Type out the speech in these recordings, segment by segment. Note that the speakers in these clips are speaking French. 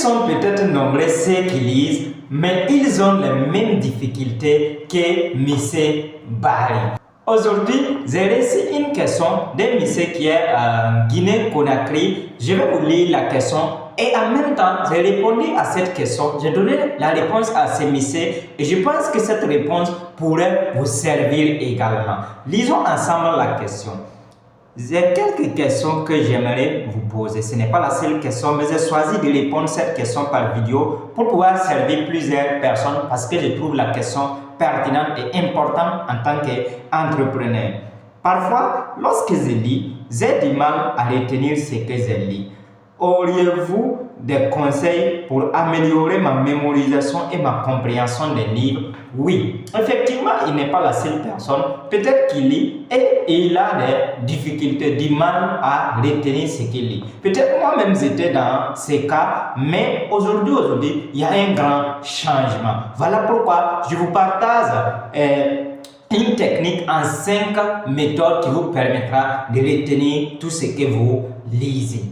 sont peut-être nombreux ceux qui lisent, mais ils ont les mêmes difficultés que M. Barry. Aujourd'hui, j'ai reçu une question d'un monsieur qui est en Guinée-Conakry. Je vais vous lire la question et en même temps, j'ai répondu à cette question. J'ai donné la réponse à ce monsieur et je pense que cette réponse pourrait vous servir également. Lisons ensemble la question. J'ai quelques questions que j'aimerais vous poser. Ce n'est pas la seule question, mais j'ai choisi de répondre à cette question par vidéo pour pouvoir servir plusieurs personnes parce que je trouve la question pertinente et importante en tant qu'entrepreneur. Parfois, lorsque je lis, j'ai du mal à retenir ce que je lis. Auriez-vous des conseils pour améliorer ma mémorisation et ma compréhension des livres? Oui, effectivement, il n'est pas la seule personne. Peut-être qu'il lit et il a des difficultés, du mal à retenir ce qu'il lit. Peut-être moi-même j'étais dans ces cas, mais aujourd'hui, il y a un grand changement. Voilà pourquoi je vous partage une technique en 5 méthodes qui vous permettra de retenir tout ce que vous lisez.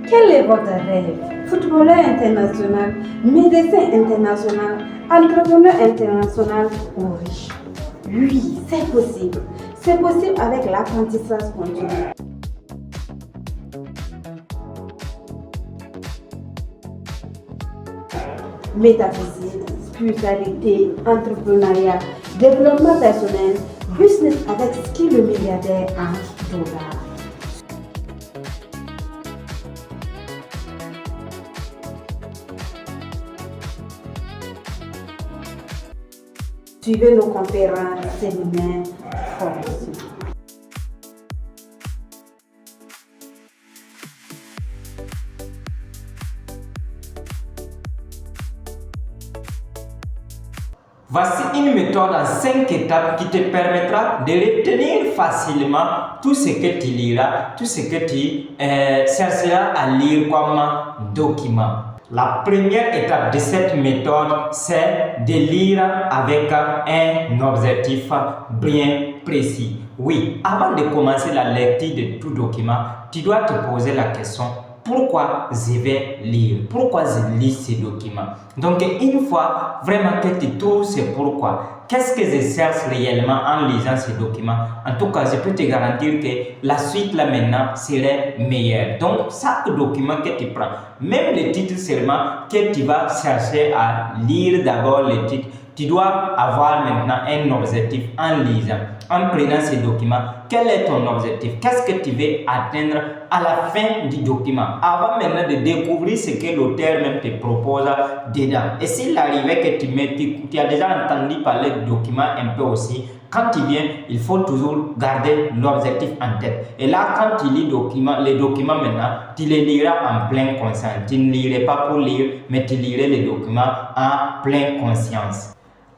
Quel est votre rêve? Footballeur international, médecin international, entrepreneur international ou riche? Oui, c'est possible. C'est possible avec l'apprentissage continu. Métaphysique, spiritualité, entrepreneuriat, développement personnel, business avec skill le milliardaire en dollars. Suivez nos conférences, séminaires, formations. Voici une méthode en 5 étapes qui te permettra de retenir facilement tout ce que tu liras, tout ce que tu chercheras à lire comme document. La première étape de cette méthode, c'est de lire avec un objectif bien précis. Oui, avant de commencer la lecture de tout document, tu dois te poser la question: pourquoi je vais lire? Pourquoi je lis ce document? Donc, une fois vraiment que tu trouves ce pourquoi, qu'est-ce que je cherche réellement en lisant ce document? En tout cas, je peux te garantir que la suite là maintenant serait meilleure. Donc, chaque document que tu prends, même le titre seulement que tu vas chercher à lire d'abord le titre, tu dois avoir maintenant un objectif en lisant, en prenant ce document. Quel est ton objectif? Qu'est-ce que tu veux atteindre à la fin du document? Avant maintenant de découvrir ce que l'auteur même te propose dedans. Et s'il arrivait que tu as déjà entendu parler du document un peu aussi, quand tu viens, il faut toujours garder l'objectif en tête. Et là, quand tu lis les documents maintenant, tu les liras en pleine conscience. Tu ne lirais pas pour lire, mais tu lirais les documents en pleine conscience.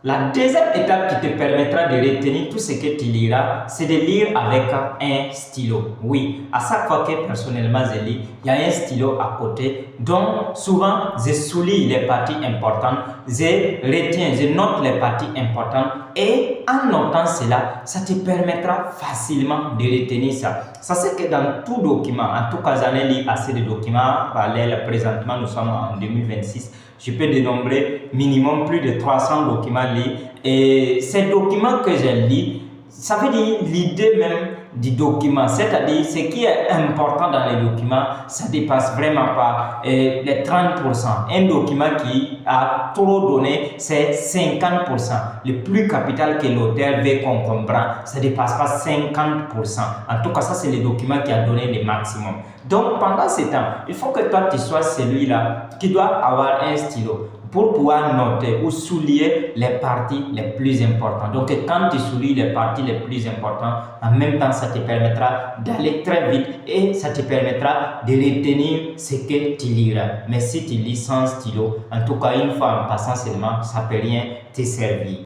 La deuxième étape qui te permettra de retenir tout ce que tu liras, c'est de lire avec un stylo. Oui, à chaque fois que personnellement je lis, il y a un stylo à côté. Donc souvent, je souligne les parties importantes, je retiens, je note les parties importantes. Et en notant cela, ça te permettra facilement de retenir ça. Ça c'est que dans tout document, en tout cas j'en ai lu assez de documents parallèles. Présentement, nous sommes en 2026. Je peux dénombrer minimum plus de 300 documents lus. Et ces documents que j'ai lus, ça veut dire l'idée même du document, c'est-à-dire ce qui est important dans les documents, ça dépasse vraiment pas les 30%. Un document qui a trop donné, c'est 50%. Le plus capital que l'auteur veut qu'on comprenne, ça dépasse pas 50%. En tout cas, ça c'est le document qui a donné le maximum. Donc pendant ce temps, il faut que toi tu sois celui-là qui doit avoir un stylo pour pouvoir noter ou souligner les parties les plus importantes. Donc quand tu soulignes les parties les plus importantes, en même temps ça te permettra d'aller très vite et ça te permettra de retenir ce que tu liras. Mais si tu lis sans stylo, en tout cas une fois en passant seulement, ça ne peut rien te servir.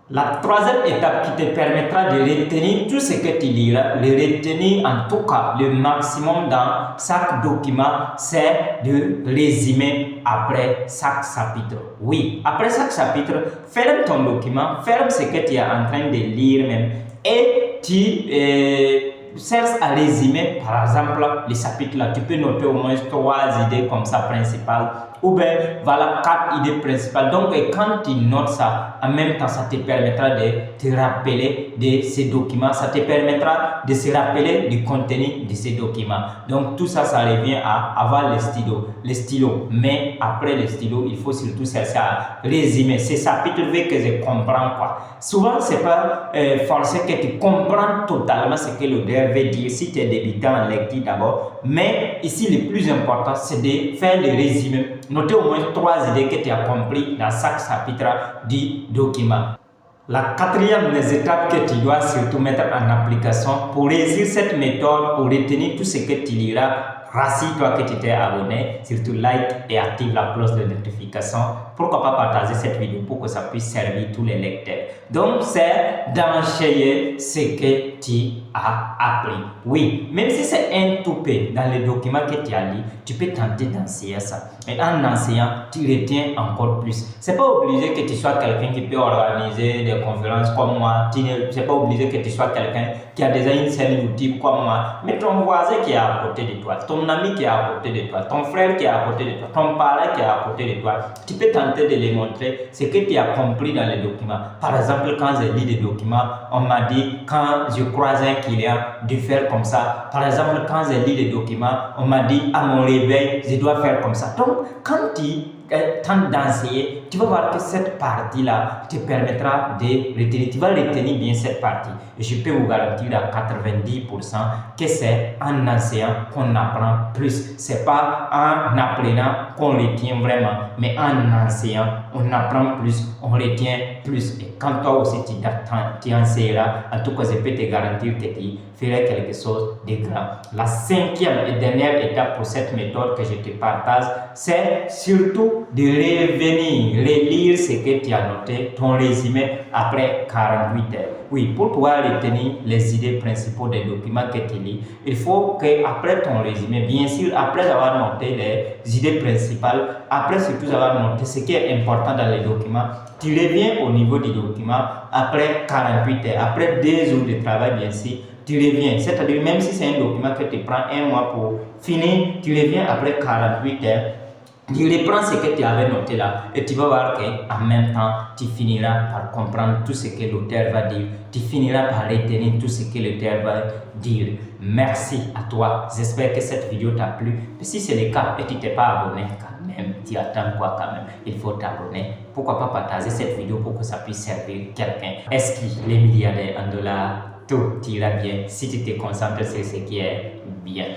La troisième étape qui te permettra de retenir tout ce que tu liras, le retenir en tout cas le maximum dans chaque document, c'est de résumer après chaque chapitre. Oui, après chaque chapitre, ferme ton document, ferme ce que tu es en train de lire même et tu cherche à résumer, par exemple, les chapitres là. Tu peux noter au moins 3 idées comme ça principales. Ou bien, voilà 4 idées principales. Donc, quand tu notes ça, en même temps, ça te permettra de te rappeler de ces documents. Ça te permettra de se rappeler du contenu de ces documents. Donc, tout ça, ça revient à avoir le stylo. Mais après le stylo, il faut surtout chercher à résumer. Ces chapitres veulent que je comprends quoi. Souvent, c'est pas forcément que tu comprends totalement ce que l'auteur veut dire si tu es débutant en lecture d'abord. Mais ici, le plus important, c'est de faire le résumé. Notez au moins 3 idées que tu as compris dans chaque chapitre du document. La 4e des étapes que tu dois surtout mettre en application pour réussir cette méthode, pour retenir tout ce que tu liras, rassure-toi que tu t'es abonné, surtout like et active la cloche de notification. Pourquoi pas partager cette vidéo pour que ça puisse servir tous les lecteurs. Donc, c'est d'enchaîner ce que tu as appris. Oui, même si c'est un tout peu dans le document que tu as lu, tu peux tenter d'enseigner ça. Et en enseignant, tu retiens encore plus. C'est pas obligé que tu sois quelqu'un qui peut organiser des conférences comme moi. C'est pas obligé que tu sois quelqu'un qui a déjà une chaîne YouTube comme moi. Mais ton voisin qui est à côté de toi, ton ami qui est à côté de toi, ton frère qui est à côté de toi, ton parent qui est à côté de toi, tu peux tenter de les montrer ce que tu as compris dans les documents. Par exemple, quand j'ai lu des documents, on m'a dit, quand je croise un client, de faire comme ça. Par exemple, quand j'ai lu des documents, on m'a dit, à mon réveil, je dois faire comme ça. Donc, quand tu tentes d'enseigner, tu vas voir que cette partie-là te permettra de retenir. Tu vas retenir bien cette partie. Et je peux vous garantir à 90% que c'est en enseignant qu'on apprend plus. C'est pas en apprenant qu'on retient vraiment, mais en enseignant, on apprend plus, on retient plus. Et quand toi aussi tu enseigneras, en tout cas, je peux te garantir que tu feras quelque chose de grand. La 5e et dernière étape pour cette méthode que je te partage, c'est surtout de revenir, relire ce que tu as noté, ton résumé après 48 heures. Oui, pour pouvoir retenir les idées principales des documents que tu lis, il faut que après ton résumé, bien sûr, après avoir noté les idées principales, après surtout avoir noté ce qui est important dans les documents, tu reviens au niveau du document après 48 heures, après 2 jours de travail, bien sûr, tu reviens. C'est-à-dire, même si c'est un document que tu prends 1 mois pour finir, tu reviens après 48 heures. Tu reprends ce que tu avais noté là et tu vas voir qu'en même temps, tu finiras par comprendre tout ce que l'auteur va dire. Tu finiras par retenir tout ce que l'auteur va dire. Merci à toi. J'espère que cette vidéo t'a plu. Et si c'est le cas et tu t'es pas abonné quand même, tu attends quoi quand même? Il faut t'abonner. Pourquoi pas partager cette vidéo pour que ça puisse servir quelqu'un? Est-ce que les milliardaires en dollars, tout ira bien si tu te concentres sur ce qui est bien?